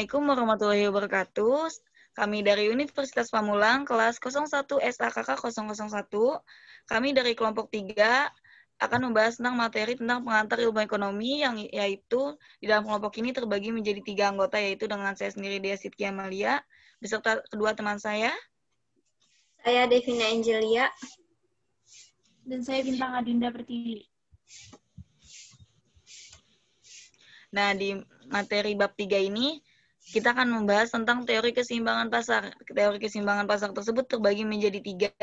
Assalamualaikum warahmatullahi wabarakatuh. Kami dari Universitas Pamulang, kelas 01 SAKK 001. Kami dari kelompok 3 akan membahas tentang materi tentang pengantar ilmu ekonomi, yang yaitu di dalam kelompok ini terbagi menjadi 3 anggota, yaitu dengan saya sendiri, Dea Sidki Amalia, beserta kedua teman saya. Saya Devina Angelia. Dan saya Bintang Adinda Pertiwi. Nah, di materi bab 3 ini, kita akan membahas tentang teori keseimbangan pasar. Teori keseimbangan pasar tersebut terbagi menjadi 3.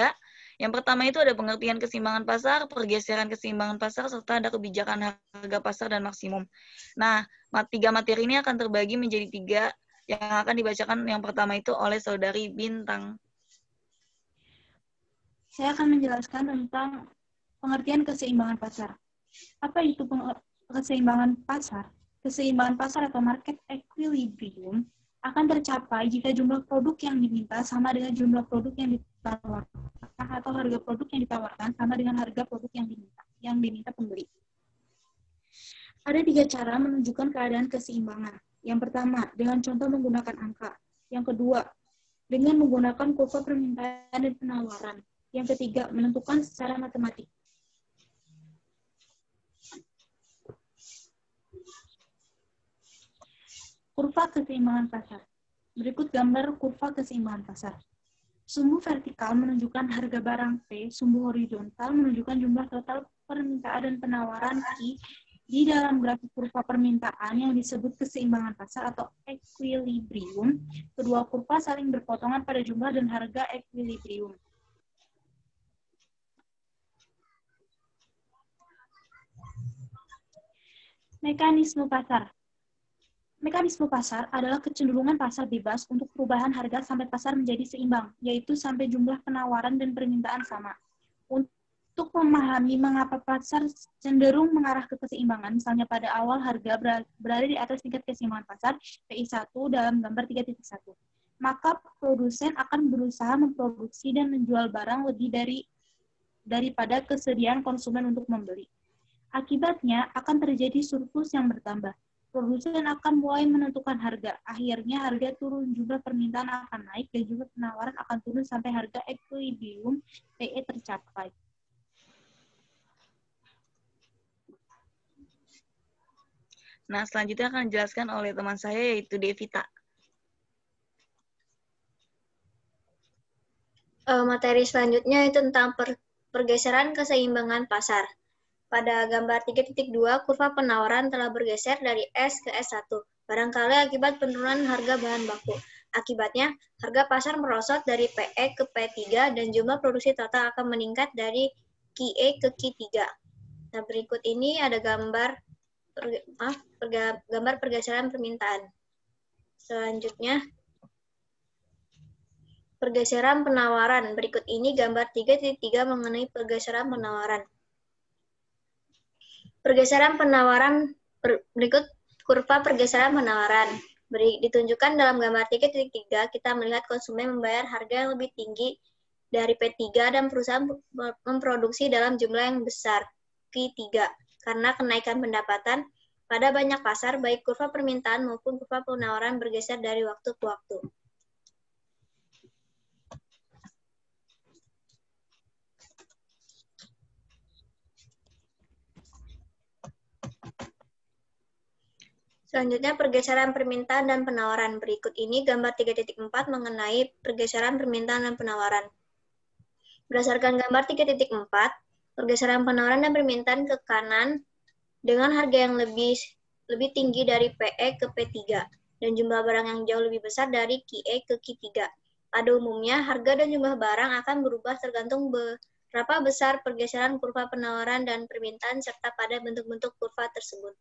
Yang pertama itu ada pengertian keseimbangan pasar, pergeseran keseimbangan pasar, serta ada kebijakan harga pasar dan maksimum. Nah, 3 materi ini akan terbagi menjadi 3 yang akan dibacakan yang pertama itu oleh Saudari Bintang. Saya akan menjelaskan tentang pengertian keseimbangan pasar. Apa itu keseimbangan pasar? Keseimbangan pasar atau market equilibrium akan tercapai jika jumlah produk yang diminta sama dengan jumlah produk yang ditawarkan atau harga produk yang ditawarkan sama dengan harga produk yang diminta pembeli. Ada 3 cara menunjukkan keadaan keseimbangan. Yang pertama, dengan contoh menggunakan angka. Yang kedua, dengan menggunakan kurva permintaan dan penawaran. Yang ketiga, menentukan secara matematik. Kurva keseimbangan pasar. Berikut gambar kurva keseimbangan pasar. Sumbu vertikal menunjukkan harga barang P, sumbu horizontal menunjukkan jumlah total permintaan dan penawaran Q di dalam grafik kurva permintaan yang disebut keseimbangan pasar atau equilibrium. Kedua kurva saling berpotongan pada jumlah dan harga equilibrium. Mekanisme pasar. Mekanisme pasar adalah kecenderungan pasar bebas untuk perubahan harga sampai pasar menjadi seimbang, yaitu sampai jumlah penawaran dan permintaan sama. Untuk memahami mengapa pasar cenderung mengarah ke keseimbangan, misalnya pada awal harga berada di atas tingkat keseimbangan pasar, PI1 dalam gambar 3.1. Maka produsen akan berusaha memproduksi dan menjual barang lebih daripada kesediaan konsumen untuk membeli. Akibatnya akan terjadi surplus yang bertambah. Produsen akan mulai menentukan harga. Akhirnya harga turun, jumlah permintaan akan naik, dan jumlah penawaran akan turun sampai harga equilibrium PE tercapai. Nah, selanjutnya akan dijelaskan oleh teman saya, yaitu Devita. Materi selanjutnya itu tentang pergeseran keseimbangan pasar. Pada gambar 3.2, kurva penawaran telah bergeser dari S ke S1, barangkali akibat penurunan harga bahan baku. Akibatnya, harga pasar merosot dari PE ke P3 dan jumlah produksi total akan meningkat dari QE ke Q3. Nah, berikut ini ada gambar pergeseran permintaan. Selanjutnya, pergeseran penawaran. Berikut ini gambar 3.3 mengenai pergeseran penawaran. Pergeseran penawaran, berikut kurva pergeseran penawaran. Ditunjukkan dalam gambar 3.3, kita melihat konsumen membayar harga yang lebih tinggi dari P3 dan perusahaan memproduksi dalam jumlah yang besar, Q3, karena kenaikan pendapatan. Pada banyak pasar, baik kurva permintaan maupun kurva penawaran bergeser dari waktu ke waktu. Selanjutnya, pergeseran permintaan dan penawaran. Berikut ini gambar 3.4 mengenai pergeseran permintaan dan penawaran. Berdasarkan gambar 3.4, pergeseran penawaran dan permintaan ke kanan dengan harga yang lebih tinggi dari PE ke P3 dan jumlah barang yang jauh lebih besar dari QE ke Q3. Pada umumnya, harga dan jumlah barang akan berubah tergantung berapa besar pergeseran kurva penawaran dan permintaan serta pada bentuk-bentuk kurva tersebut.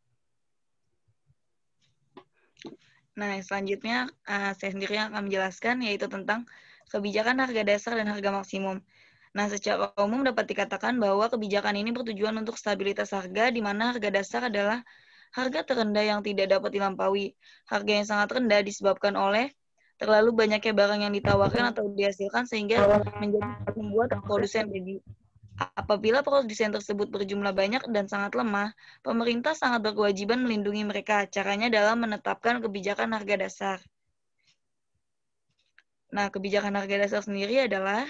Nah, selanjutnya saya sendiri yang akan menjelaskan, yaitu tentang kebijakan harga dasar dan harga maksimum. Nah, secara umum dapat dikatakan bahwa kebijakan ini bertujuan untuk stabilitas harga, di mana harga dasar adalah harga terendah yang tidak dapat dilampaui. Harga yang sangat rendah disebabkan oleh terlalu banyaknya barang yang ditawarkan atau dihasilkan sehingga membuat produsen rugi. Apabila produsen tersebut berjumlah banyak dan sangat lemah, pemerintah sangat berkewajiban melindungi mereka. Caranya dalam menetapkan kebijakan harga dasar. Nah, kebijakan harga dasar sendiri adalah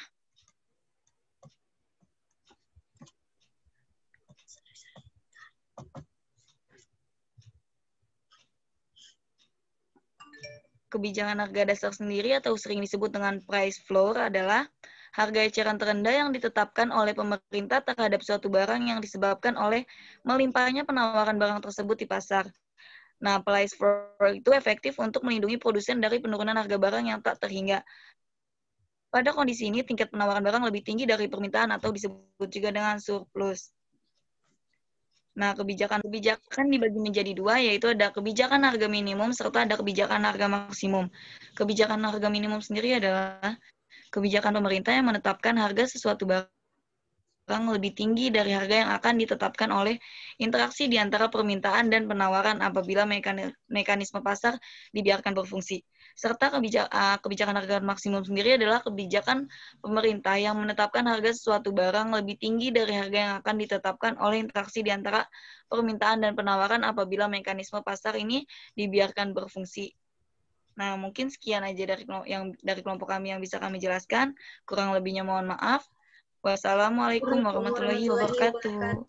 kebijakan harga dasar sendiri atau sering disebut dengan price floor adalah harga eceran terendah yang ditetapkan oleh pemerintah terhadap suatu barang yang disebabkan oleh melimpahnya penawaran barang tersebut di pasar. Nah, price floor itu efektif untuk melindungi produsen dari penurunan harga barang yang tak terhingga. Pada kondisi ini, tingkat penawaran barang lebih tinggi dari permintaan atau disebut juga dengan surplus. Nah, kebijakan dibagi menjadi dua, yaitu ada kebijakan harga minimum serta ada kebijakan harga maksimum. Kebijakan harga minimum sendiri adalah kebijakan pemerintah yang menetapkan harga sesuatu barang lebih tinggi dari harga yang akan ditetapkan oleh interaksi di antara permintaan dan penawaran apabila mekanisme pasar dibiarkan berfungsi. Serta kebijakan harga maksimum sendiri adalah kebijakan pemerintah yang menetapkan harga sesuatu barang lebih tinggi dari harga yang akan ditetapkan oleh interaksi di antara permintaan dan penawaran apabila mekanisme pasar ini dibiarkan berfungsi. Nah, mungkin sekian aja dari kelompok kami yang bisa kami jelaskan. Kurang lebihnya mohon maaf. Wassalamualaikum warahmatullahi wabarakatuh.